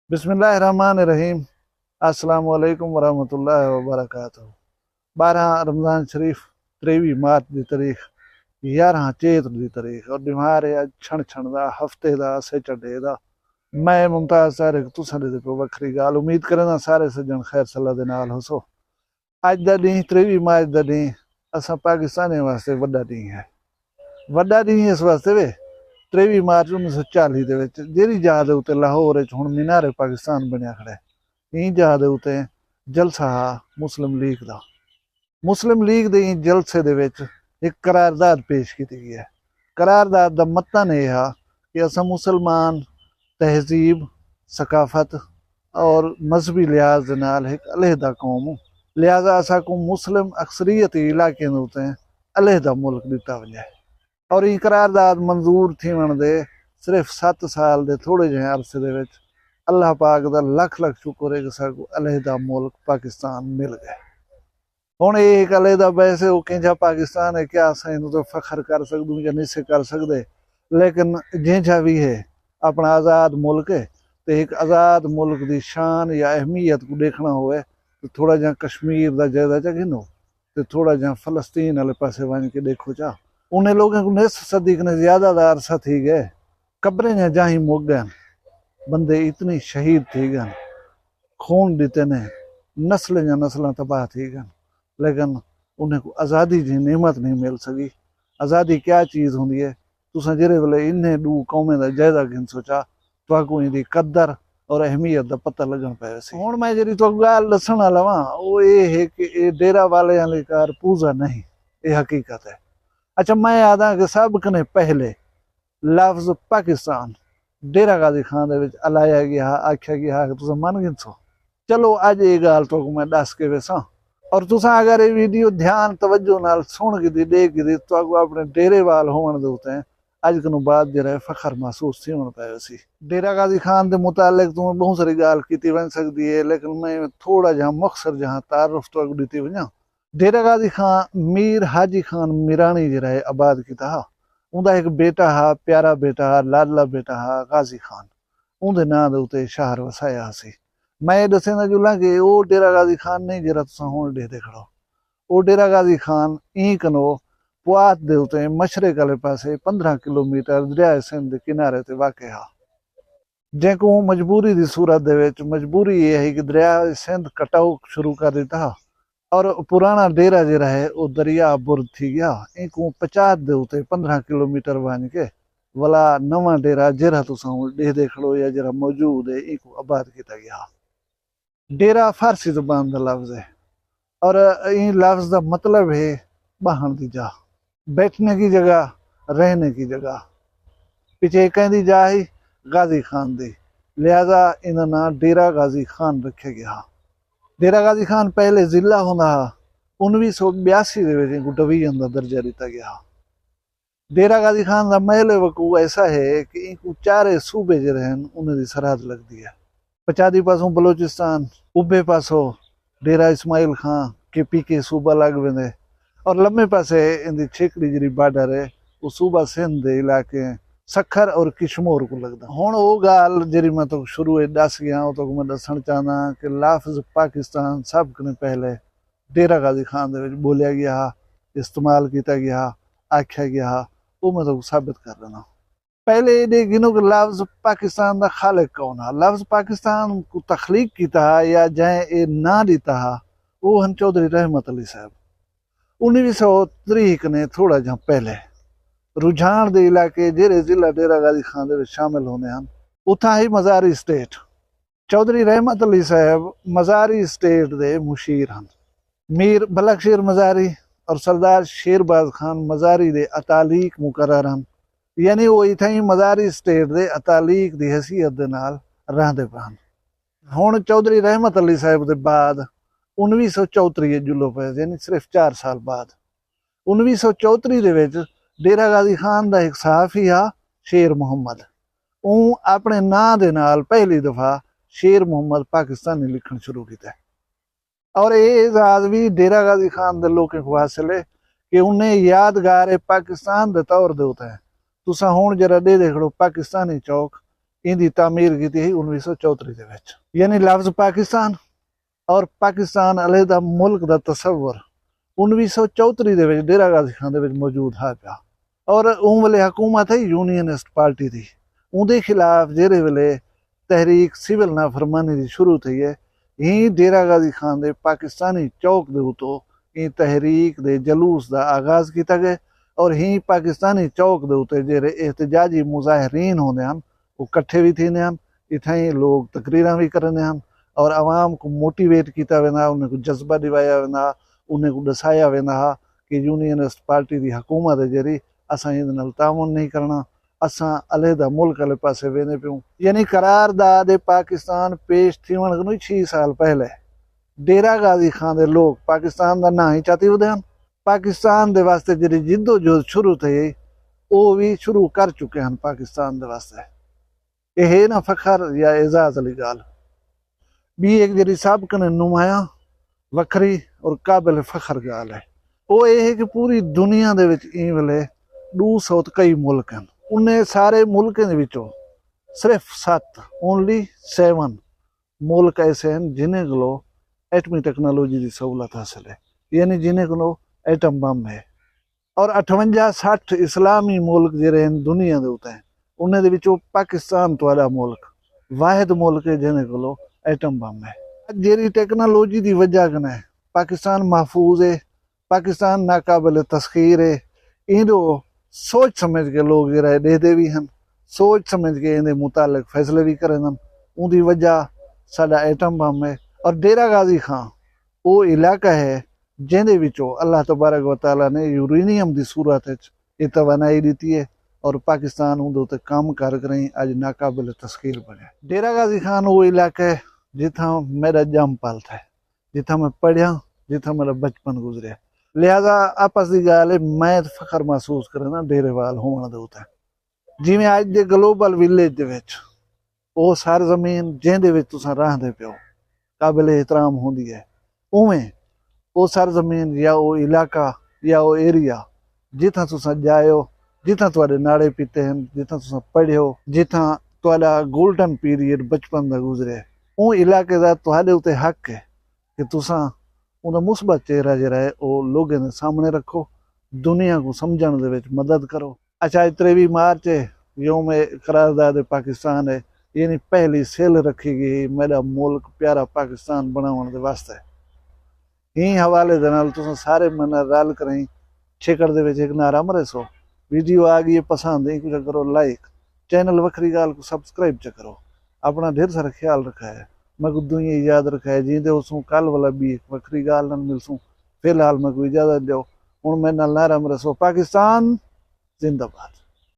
बिस्मिल्लाहिर्रहमानिर्रहीम। अस्सलामु अलैकुम वरहमतुल्लाहि वबरकातुहू। 12 रमज़ान शरीफ 23 मार्च की तारीख 11 चेत की तारीख और दिमारे अज छण छण का हफ्ते का सैटरडे का मैं मुमताज़ सारे तुसां दे पे वखरी गाल उम्मीद करना सारे सज्जन खैर सलाह दे नाल होसो। अज का डी 23 मार्च का डी असा पाकिस्तानी वास्ते वड्डा डी है। वड्डा डी इस वास्ते वे 23 मार्च 1940 ਦੇ ਵਿੱਚ ਜਿਹੜੀ ਜਹਾਜ਼ ਦੇ ਉੱਤੇ ਲਾਹੌਰ ਵਿੱਚ ਹੁਣ ਮੀਨਾਰ ਪਾਕਿਸਤਾਨ ਬਣਿਆ ਖੜਾ ਹੈ। ਇਹ ਜਹਾਜ਼ ਦੇ ਉੱਤੇ ਜਲਸਾ ਮੁਸਲਿਮ ਲੀਗ ਦੇ ਜਲਸੇ ਦੇ ਵਿੱਚ ਇੱਕ करारदाद पेश की गई है। करारदाद का मतन यह है कि अस मुसलमान तहजीब सकाफत और मजहबी लिहाज के नाल एक अलहदा कौम लिहाजा असा को मुस्लिम अक्सरीत इलाके उत्ते अलहदा मुल्क दिता वञे और ये करारदाद मंजूर थी दे सिर्फ 7 साल के थोड़े जे अरसे दे विच अल्लाह पाक का लख लख शुक्र है कि साकू अलहदा मुल्क पाकिस्तान मिल गए। हुण ये एक अलहदा वैसे वो कंहिंजा पाकिस्तान है क्या असां इनू तो फखर कर सकदूं या नहीं से कर सकते, लेकिन जंहिंजा भी है अपना आज़ाद मुल्क है तो एक आज़ाद मुल्क की शान या अहमियत को देखना होए तो थोड़ा जा कश्मीर का जायजा चा गिनो तो थोड़ा जा फलस्तीन वाले पासे वन के देखो चा। उन्हें लोगों को निस सदी ने ज्यादा अरसा थी गए, कब्रें जा जाही मुक गए, बंदे इतनी शहीद थी गए, खून दिते ने नस्ल या नस्ल तबाह थी गए, लेकिन उन्हें को आज़ादी की नेमत नहीं मिल सकी। आज़ादी क्या चीज़ होंगी है तुसा जेरे वेले इन्हें दू कौमें का जायजा गिन सोचा तो इनकी कदर और अहमियत का पता लगन पे सी। हुण मैं जी तो गाल दसण वाला वा वो ये है कि ये डेरा वाले वाली कार पूजा नहीं, ये हकीकत है। अच्छा मैं याद आ कि सब कने पहले लफ्ज पाकिस्तान डेरा गाजी खान दे विच अलाया गया आख्या गया कि तुसा मन गिनसो। चलो अज ये गाल तो मैं दस के वेसा और तुसा अगर ये वीडियो ध्यान तवज्जो नाल सुन के दी देख के दी तो अपने डेरे वाल होवन दे उते अज कनु बाद जरा फखर महसूस थी होना पाए सी। डेरा गाजी खान के मुतालिक तुम्हें बहुत सारी गाल की बन सकती है, लेकिन मैं थोड़ा जहाँ मकसर जहाँ तारुफ तो दी वजा। डेरा गाजी खान मीर हाजी खान मीरानी जरा है आबाद किया हा। उनका एक बेटा हा, प्यारा बेटा हा, लाडला बेटा हा गाजी खान, उनके नां दे उत्ते शहर वसाया सी। मैं दसेंदा जुला कि वो डेरा गाजी खान नहीं जरा तुसा हुण देखदे खड़ो। वो डेरा गाजी खान ई कनो पुआत दे उत्ते मशरक वाले पासे 15 किलोमीटर दरिया सिंध के किनारे ते वाक़ हा। जैको मजबूरी की सूरत दे विच मजबूरी ये है कि दरिया सिंध कटाव शुरू कर दिता हा और पुराना डेरा जरा है वो दरिया बुर्द थी गया। इनको 50 दे उत्ते 15 किलोमीटर वन के वाला नवा डेरा जरा तुसा दे खड़ो या जरा मौजूद है इनको आबाद किया गया। डेरा फारसी जुबान का लफ्ज है और इन लफ्ज का मतलब है बहन की जा, बैठने की जगह, रहने की जगह। पिछे कहती जा ही गाजी खान दी, लिहाजा इन्हों ना डेरा गाजी खान रखे गया। डेरा गाजी खान पहले जिला होंदा 1982 को डिवीजन का दर्जा दिता गया। डेरा गाजी खान का महल वकू ऐसा है कि इनको 4 सूबे जो हैं उन्हें सरहद लगती है। पचादी पासों बलोचिस्तान, उबे पासों डेरा इस्माइल खान KPK सूबा लग वेंदे और लम्बे पासे इनकी छेकड़ी जी बॉर्डर है वो सूबा सिंध के इलाके सखर और किशमोर को लगता। हुण वो गाल जी मैं तो शुरू दस गया तो मैं दसण चाहना कि लफ्ज पाकिस्तान सब ने पहले डेरा गाजी खान दे विच बोलिया गया, इस्तेमाल किया गया, आख्या गया, वो मैं तो साबित कर देना। पहले ये गिनो कि लफ्ज पाकिस्तान का खालिक कौन है। लफ्ज पाकिस्तान को तख्लीक किया या जै ये ना दिता वो हन चौधरी रहमत अली साहब 1903 ने थोड़ा जहाँ पहले रुझान दे इलाके जेरे जिला डेरा गाजी खान दे शामिल होने हैं उथा ही मजारी स्टेट। चौधरी रहमत अली साहब मजारी स्टेट दे मुशीर हैं। मीर बलकशीर मजारी और सरदार शेरबाज खान मजारी दे अतालीक मुकर्रर हैं, यानी वो इतना ही मजारी स्टेट दे अतालीक दी हैसियत दे नाल रहंदे पान। हुण चौधरी रहमत अली साहब दे बाद 1934 जुलो पे यानी सिर्फ 4 साल बाद 1934 दे विच डेरा गाजी खान दा एक सहाफी आ शेर मुहम्मद, वो अपने नां दे नाल पहली दफा शेर मुहम्मद पाकिस्तानी लिखण शुरू किया और ये एजाज भी डेरा गाजी खान दे लोगों को हासिल है कि उन्हें यादगार पाकिस्तान दे तौर दे होता है। तुसा हुण जरा दे खड़ो पाकिस्तानी चौक इनकी तामीर की थी 1934 ਦੇ ਵਿੱਚ। यानी लफ्ज पाकिस्तान और पाकिस्तान अलहदा मुल्क का तस्वर 1934 ਦੇ ਵਿੱਚ डेरा गाजी खान ਦੇ ਵਿੱਚ मौजूद है पिया। और उन वेले हुकूमत है यूनियनिस्ट पार्टी की, उनके खिलाफ जेरे वेले तहरीक सिविल नाफरमानी की शुरू थी है, ही डेरा गाजी खान दे पाकिस्तानी चौक के उतो ही तहरीक दे जलूस का आगाज किया गया। और ही पाकिस्तानी चौक के उत्ते जेरे एहतजाजी मुजाहरीन होंदे हैं वो कट्ठे भी थींदे हैं, इत्थां लोग तकरीरां भी करते हैं और आवाम को मोटिवेट किया वेंदा, उन्हें को जज्बा दिवाया वेंदा, उन्हें को दसाया वेंदा कि यूनियनिस्ट पार्टी की हुकूमत है जरी असां इहदे नाल तामुन नहीं करना, असां अलहदा मुल्क वाले पासे वेंदे पियूं। यानी करारदाद पाकिस्तान पेश थिवण को 6 साल पहले डेरा गाजी खान दे लोग पाकिस्तान का ना ही चाहते होते हैं। पाकिस्तान दे वास्ते जी जिद्दोजहद शुरू थी वो भी शुरू कर चुके हैं पाकिस्तान दे वास्ते। यह ना फखर या एजाज वाली गाल भी एक जी सबक ने नुमाया वखरी और काबिल फखर गाल है। वो ये है कि पूरी दुनिया दे विच ई वेले 200 कई मुल्क हैं, उन्हें सारे मुल्कों के विचों सिर्फ 7 ओनली 7 मुल्क ऐसे हैं जिन्हें को एटमी टेक्नोलॉजी की सहूलत हासिल है, यानी जिन्हें को एटम बम है। और 58-60 इस्लामी मुल्क जेरे दुनिया के उत्ते उन्हें दे विचों पाकिस्तान तो वाला मुल्क वाहिद मुल्क है जिन्हें को एटम बम है। जेरी टेक्नोलॉजी की वजह कने पाकिस्तान महफूज है, पाकिस्तान नाकाबिल तस्खीर है। इनो सोच समझ के लोग जरा देते भी हैं, सोच समझ के इन्हें मुतालिक फैसले भी करें, उनकी वजह साडा एटम बम है। और डेरा गाजी खान वो इलाका है जिंदे विचों अल्लाह तबारक व तआला ने यूरेनियम की सूरत ये तवानाई दी है और पाकिस्तान उनके उत्ते काम कर रही अज नाकाबिल तस्खीर बने। डेरा गाजी खान वो इलाका है जिथा मेरा जम पल था, जिथा मैं पढ़िया, जिथा मेरा बचपन गुजरिया। लिहाजा आपस की गाल है मैं फखर महसूस करना डेरेवाल होने के उत्ते। जिमें अज के ग्लोबल विलेज दे विच वो सरजमीन जिंदे विच तुसां रहंदे पियो काबिल एहतराम होंदी है, उवें वो सरजमीन या वो इलाका या वो एरिया जिथा तुसां जायो, जिथा तुहाडे नाड़े पीते हैं, जिथा तुसां पढ़ियो, जिथा तुहाडा गोल्डन पीरियड बचपन का गुजरे, वो इलाके का तुहाडे उत्ते हक है कि तुसां उनका मुस्बत चेहरा जरा है वो लोगों के सामने रखो, दुनिया को समझण दे विच मदद करो। अच्छा 23 मार्च है योम करारदाद पाकिस्तान है, यानी पहली सेल रखी गई मेरा मुल्क प्यारा पाकिस्तान बनाने के वास्ते। ही हवाले दे नाल तुसां सारे मना रल करें छेकड़ दे विच एक नारा मरे सो। वीडियो आ गई पसंद है कुछ करो लाइक, चैनल वखरी गाल को सब्सक्राइब च करो। अपना ढेर सारा ख्याल रखा है, मैं को दुनिया याद रखा है जींदे उसू कल वाला भी एक वखरी गाल नाल मिलसूं। फिलहाल मैं को इजाजत दो, हुण मैं नाल नारा मरे सो पाकिस्तान जिंदाबाद।